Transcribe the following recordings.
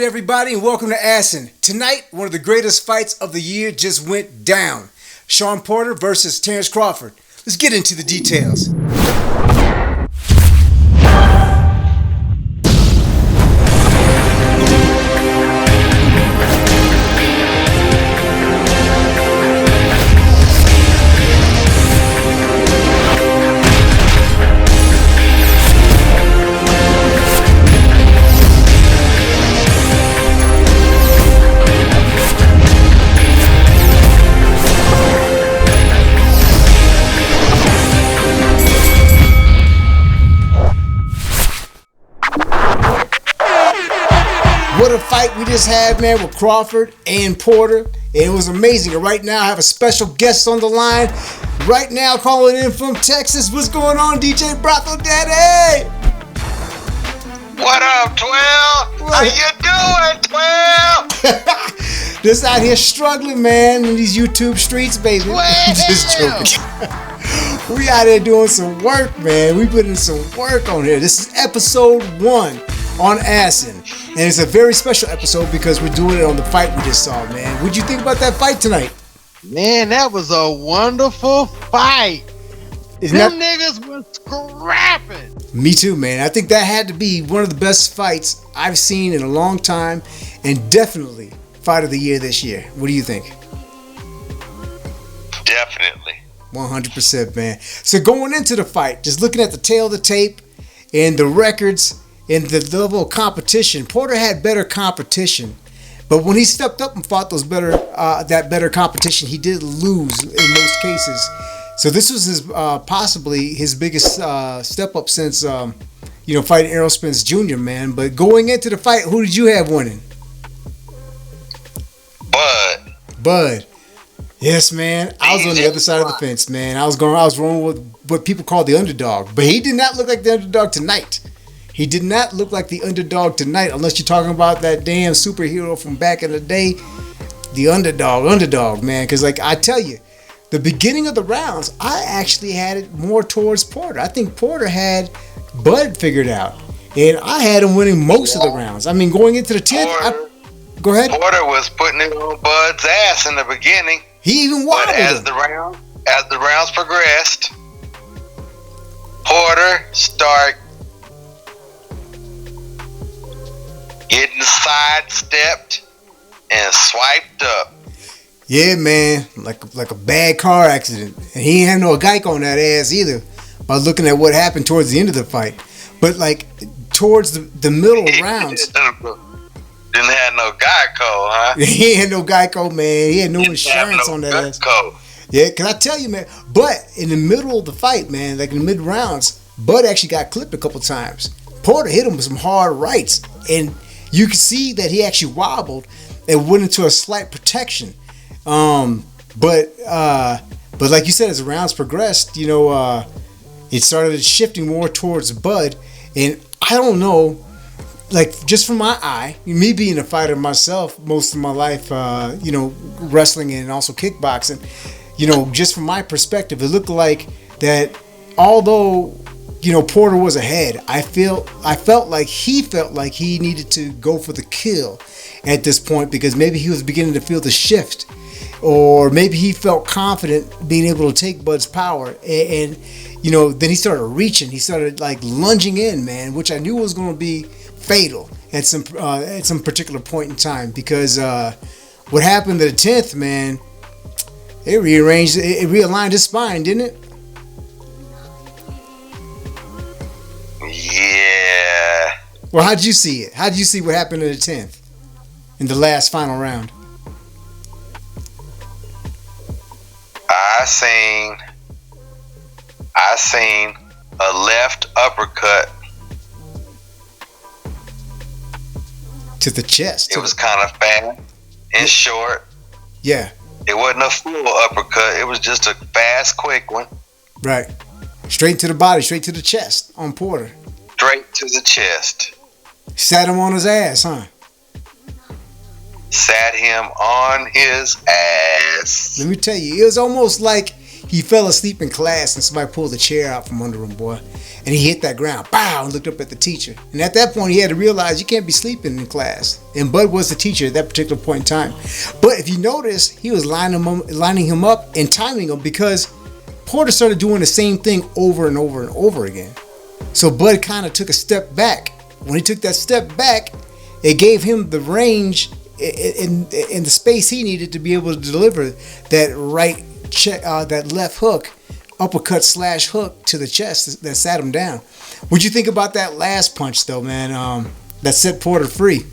good, everybody, and welcome to ASSN. Tonight, one of the greatest fights of the year just went down. Shawn Porter versus Terrence Crawford. Let's get into the details. What a fight we just had, man, with Crawford and Porter. It was amazing. And right now, I have a special guest on the line. Right now, calling in from Texas. What's going on, DJ Brothel Daddy? What up, 12? How you doing, 12? Just out here struggling, man, in these YouTube streets, baby. Just joking. We out here doing some work, man. We put in some work on here. This is episode 1 on ASSN. And it's a very special episode because we're doing it on the fight we just saw, man. What'd you think about that fight tonight? Man, that was a wonderful fight. Them niggas was scrapping. Me too, man. I think that had to be one of the best fights I've seen in a long time, and definitely fight of the year this year. What do you think? Definitely. 100%, man. So going into the fight, just looking at the tail of the tape and the records and the level of competition, Porter had better competition. But when he stepped up and fought those that better competition, he did lose in most cases. So this was his possibly his biggest step up since fighting Errol Spence Jr., man. But going into the fight, who did you have winning? Bud. Yes, man. I was on the other side of the fence, man. I was rolling with what people call the underdog. But he did not look like the underdog tonight. He did not look like the underdog tonight, unless you're talking about that damn superhero from back in the day. The underdog, man. Because, like, I tell you, the beginning of the rounds, I actually had it more towards Porter. I think Porter had Bud figured out. And I had him winning most of the rounds. I mean, going into the 10th, go ahead. Porter was putting it on Bud's ass in the beginning. He even wobbled but as the rounds progressed, Porter started getting sidestepped and swiped up. Yeah, man, like a bad car accident. And he ain't had no Geico on that ass either. By looking at what happened towards the end of the fight, but like towards the middle rounds, didn't have no Geico, huh? He had no Geico, man. He had no insurance on that ass. Yeah, cause I tell you, man. But in the middle of the fight, man, like in the mid rounds, Bud actually got clipped a couple times. Porter hit him with some hard rights, and you could see that he actually wobbled and went into a slight protection. But like you said, as the rounds progressed, it started shifting more towards Bud, and I don't know, like just from my eye, me being a fighter myself most of my life, wrestling and also kickboxing, just from my perspective, it looked like that although Porter was ahead, I felt like he needed to go for the kill at this point because maybe he was beginning to feel the shift, or maybe he felt confident being able to take Bud's power, and then he started reaching. He started like lunging in, man, which I knew was going to be fatal at some particular point in time because what happened at the 10th, man, it realigned his spine, didn't it? Yeah. Well, how'd you see it? How'd you see what happened at the 10th in the last final round? I seen a left uppercut to the chest. It was kind of fast and short. Yeah. It wasn't a full uppercut. It was just a fast, quick one. Right. Straight to the body, straight to the chest on Porter. Straight to the chest. Sat him on his ass, huh? Sat him on his ass. Let me tell you, it was almost like he fell asleep in class and somebody pulled the chair out from under him, boy. And he hit that ground, bow, and looked up at the teacher. And at that point, he had to realize you can't be sleeping in class. And Bud was the teacher at that particular point in time. But if you notice, he was lining him up and timing him because Porter started doing the same thing over and over and over again. So Bud kind of took a step back. When he took that step back, it gave him the range in the space he needed to be able to deliver that right check, that left hook, uppercut / hook to the chest that sat him down. What'd you think about that last punch, though, man? That set Porter free.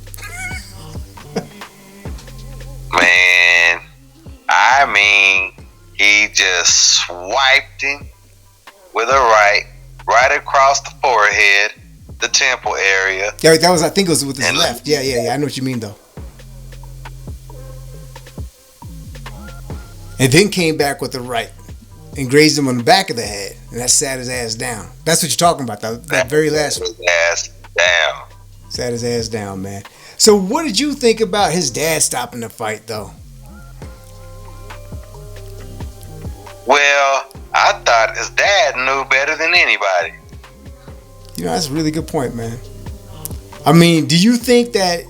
Man, I mean, he just swiped him with a right across the forehead, the temple area. Yeah, that was, I think it was with his left. Yeah. I know what you mean, though. And then came back with the right and grazed him on the back of the head, and that sat his ass down. That's what you're talking about, that very last one. Ass down. Sat his ass down, man. So what did you think about his dad stopping the fight, though? Well, I thought his dad knew better than anybody. You know, that's a really good point, man. I mean, do you think that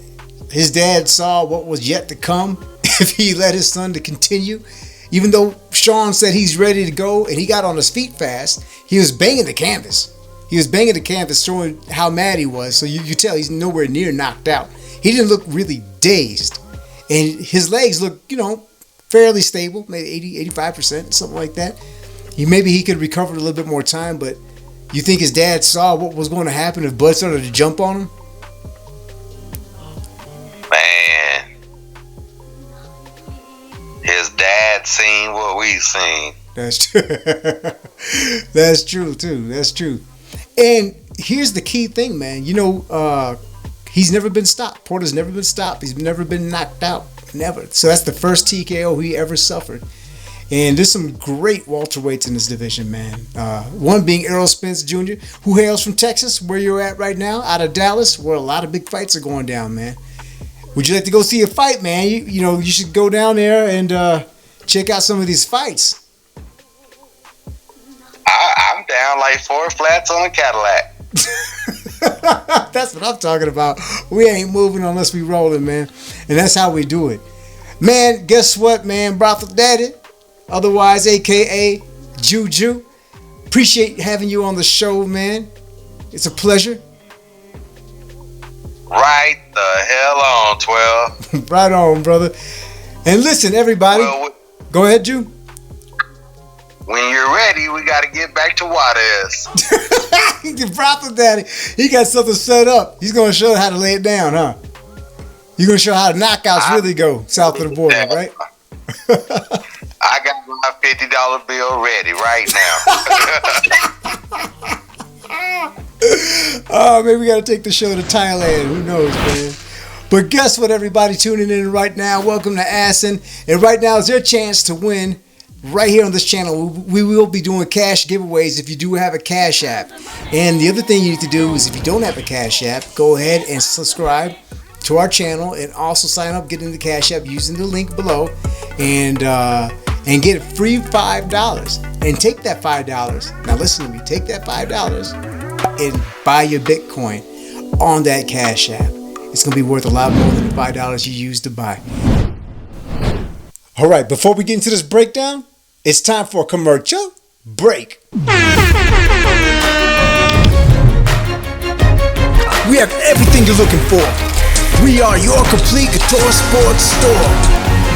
his dad saw what was yet to come if he let his son to continue? Even though Sean said he's ready to go and he got on his feet fast, he was banging the canvas. He was banging the canvas, showing how mad he was. So you tell he's nowhere near knocked out. He didn't look really dazed. And his legs look, fairly stable, maybe 85%, something like that. Maybe he could recover a little bit more time, but you think his dad saw what was going to happen if Bud started to jump on him? Man, his dad seen what we seen. That's true. That's true, too. That's true. And here's the key thing, man. He's never been stopped. Porter's never been stopped. He's never been knocked out. Never. So that's the first TKO he ever suffered. And there's some great welterweights in this division, man. One being Errol Spence Jr., who hails from Texas, where you're at right now, out of Dallas, where a lot of big fights are going down, man. Would you like to go see a fight, man? You should go down there and check out some of these fights. I'm down like 4 flats on a Cadillac. That's what I'm talking about. We ain't moving unless we rolling, man. And that's how we do it. Man, guess what, man? Brothel Daddy, otherwise a.k.a. Juju. Appreciate having you on the show, man. It's a pleasure. Right the hell on, 12. Right on, brother. And listen, everybody. Go ahead, Ju. When you're ready, we got to get back to Juarez. The Brothel Daddy, he got something set up. He's going to show how to lay it down, huh? You're going to show how the knockouts really go south of the border, right? I got my $50 bill ready right now. Oh, maybe we got to take the show to Thailand. Who knows, man? But guess what, everybody tuning in right now? Welcome to ASSN. And right now is your chance to win. Right here on this channel, we will be doing cash giveaways if you do have a Cash App. And the other thing you need to do is if you don't have a Cash App, go ahead and subscribe to our channel and also sign up, get in the Cash App using the link below and get a free $5. And take that $5. Now listen to me, take that $5 and buy your Bitcoin on that Cash App. It's going to be worth a lot more than the $5 you used to buy. All right, before we get into this breakdown, it's time for a commercial break. We have everything you're looking for. We are your complete couture sports store.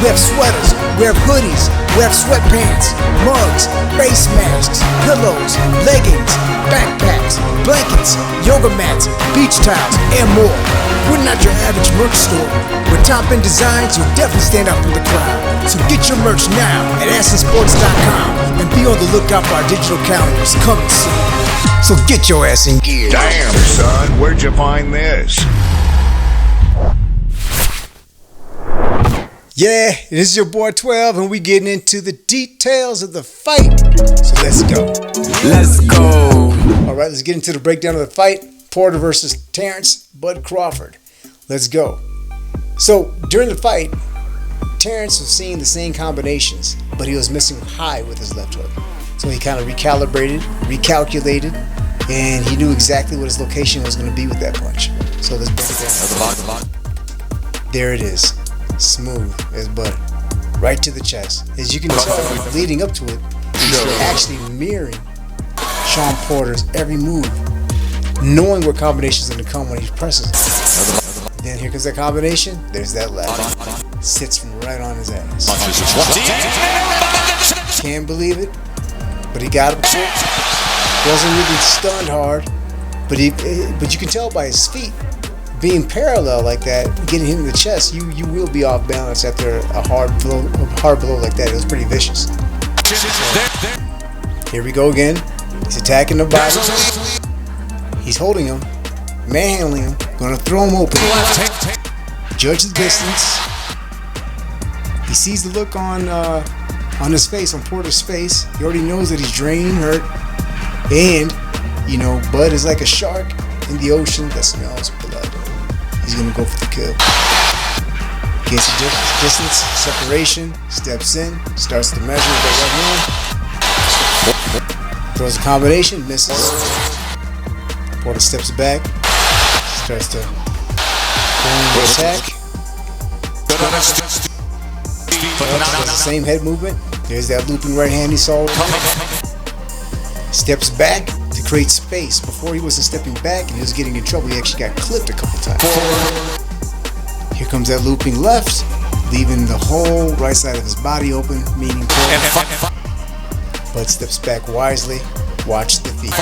We have sweaters, we have hoodies, we have sweatpants, mugs, face masks, pillows, leggings, backpacks, blankets, yoga mats, beach towels, and more. We're not your average merch store. With top-end designs, you'll definitely stand out from the crowd. So get your merch now at ASSNsports.com and be on the lookout for our digital calendars coming soon. So get your ass in gear. Damn, son, where'd you find this? Yeah, this is your boy 12, and we getting into the details of the fight. So let's go. Let's go. All right, let's get into the breakdown of the fight. Porter versus Terrence Bud Crawford. Let's go. So during the fight, Terrence was seeing the same combinations, but he was missing high with his left hook. So he kind of recalibrated, recalculated, and he knew exactly what his location was going to be with that punch. So let's break it down. There it is. Smooth as butter. Right to the chest. As you can tell, leading up to it, he's actually mirroring Sean Porter's every move, knowing what combinations are going to come when he presses it. Then here comes that combination. There's that left. Sits right on his ass. Can't believe it, but he got him quick. Wasn't really stunned hard, but you can tell by his feet being parallel like that, getting hit in the chest. You will be off balance after a hard blow like that. It was pretty vicious. Here we go again. He's attacking the body. He's holding him, manhandling him, gonna throw him open. Judge the distance. He sees the look on his face, on Porter's face. He already knows that he's drained, hurt, and Bud is like a shark in the ocean that smells blood. He's gonna go for the kill. Gets the distance, separation, steps in, starts to measure with that right hand. Throws a combination, misses. Porter steps back, starts to attack. Does the same head movement. There's that looping right hand he saw. Steps back to create space. Before he wasn't stepping back and he was getting in trouble. He actually got clipped a couple times. Here comes that looping left, leaving the whole right side of his body open, meaning Bud steps back wisely. Watch the feet.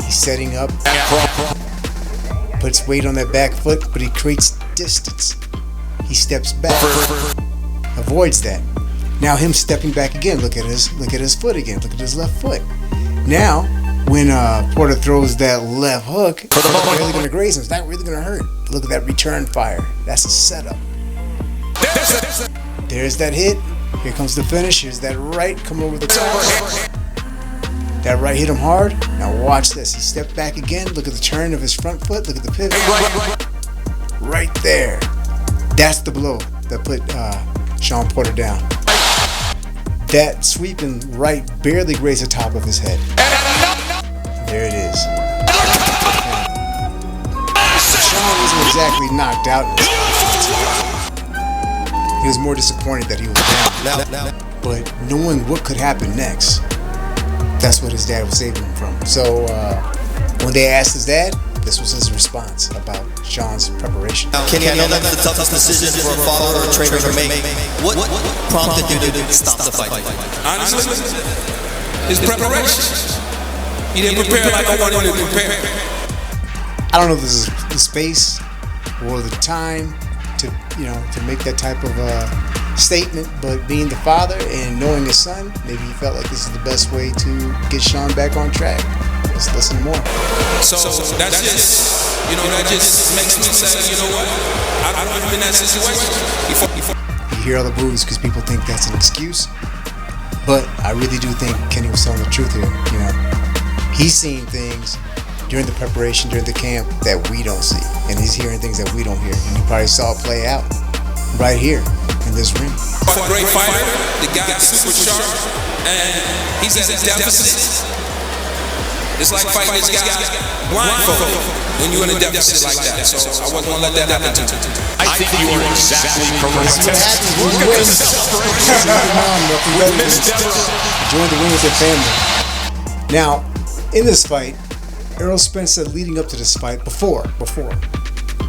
He's setting up, puts weight on that back foot, but he creates distance. He steps back, avoids that. Now him stepping back again. Look at his foot again. Look at his left foot. Now, when Porter throws that left hook, it's not really going to graze him. It's not really going to hurt. Look at that return fire. That's a setup. There's that hit. Here comes the finish. Here's that right coming over the top. That right hit him hard. Now watch this. He stepped back again. Look at the turn of his front foot. Look at the pivot. Right there. That's the blow that put Sean Porter down. That sweeping right barely grazed the top of his head. There it is. Sean wasn't exactly knocked out. He was more disappointed that he was down. But knowing what could happen next, that's what his dad was saving him from. So when they asked his dad, this was his response about Sean's preparation. Kenny, I know that's the toughest decision for a father or a trainer to make. What prompted you to stop the fight? Honestly, his preparation. He didn't prepare like I wanted him to prepare. I don't know if this is the space or the time to make that type of statement, but being the father and knowing his son, maybe he felt like this is the best way to get Sean back on track. Let's listen more. So that's just, that just makes me say, you know what? I don't want him in that situation. You hear all the boos because people think that's an excuse, but I really do think Kenny was telling the truth here. He's seeing things during the preparation, during the camp that we don't see, and he's hearing things that we don't hear, and he probably saw it play out right here in this ring. A great fighter, the guy's super sharp, and he's at a deficit. It's like fighting this guy blindfolded when you're in a deficit like that. So I wasn't gonna let that happen to you. I think you are exactly correct. Join the ring with their family. Now, in this fight, Errol Spence said leading up to this fight, before,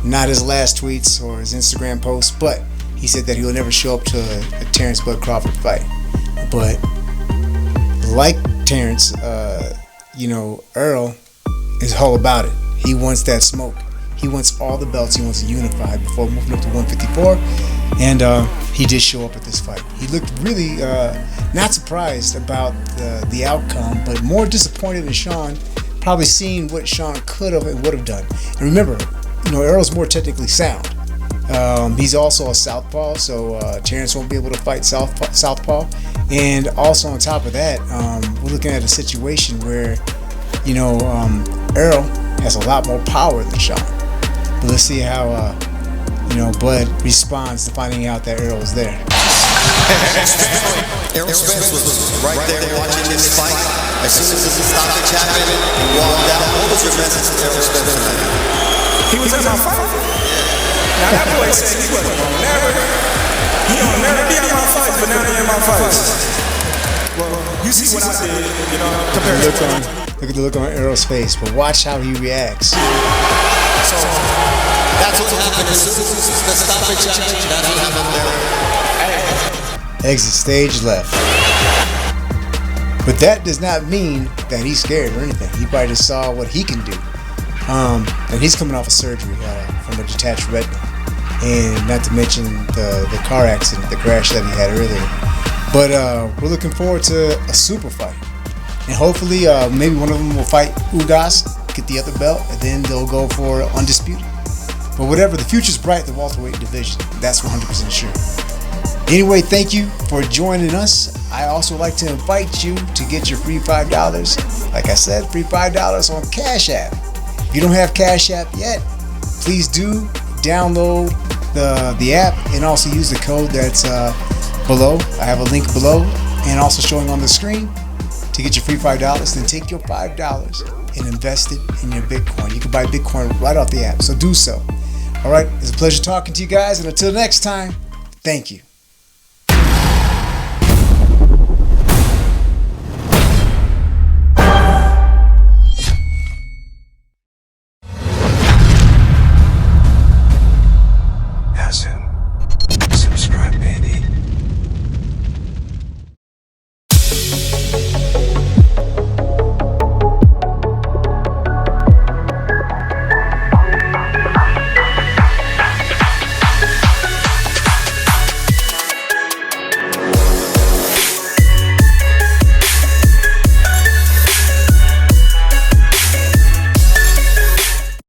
not his last tweets or his Instagram posts, but he said that he will never show up to a Terrence Bud Crawford fight. But like Terrence, Earl is all about it. He wants that smoke. He wants all the belts. He wants to unify before moving up to 154. And he did show up at this fight. He looked really not surprised about the outcome, but more disappointed in Sean, probably seeing what Sean could have and would have done. And remember, Earl's more technically sound. He's also a southpaw, so Terrence won't be able to fight southpaw. And also on top of that, we're looking at a situation where, Earl has a lot more power than Sean. But let's see how Bud responds to finding out that Errol was there. Errol Spence was right there watching this fight. As soon as the stoppage happened, he walked out. What was your message to Errol Spence tonight? He was at my fight. Now that boy said he wasn't gonna never be in my fights, but now he in my fights. Well, you see what I did, compared to Look at the look on Errol's face, but watch how he reacts. So that's what happened as soon as the stoppage happened. That's what happened there. Exit stage left. But that does not mean that he's scared or anything. He probably just saw what he can do. And he's coming off of surgery from a detached retina. And not to mention the car accident, the crash that he had earlier. But we're looking forward to a super fight. And hopefully maybe one of them will fight Ugas, get the other belt, and then they'll go for undisputed. But whatever, the future's bright, the welterweight division. That's 100% sure. Anyway, thank you for joining us. I also like to invite you to get your free $5. Like I said, free $5 on Cash App. If you don't have Cash App yet, please do download the app and also use the code that's below. I have a link below and also showing on the screen to get your free $5. Then take your $5 and invest it in your Bitcoin. You can buy Bitcoin right off the app, so do so. All right, it's a pleasure talking to you guys, and until next time, thank you.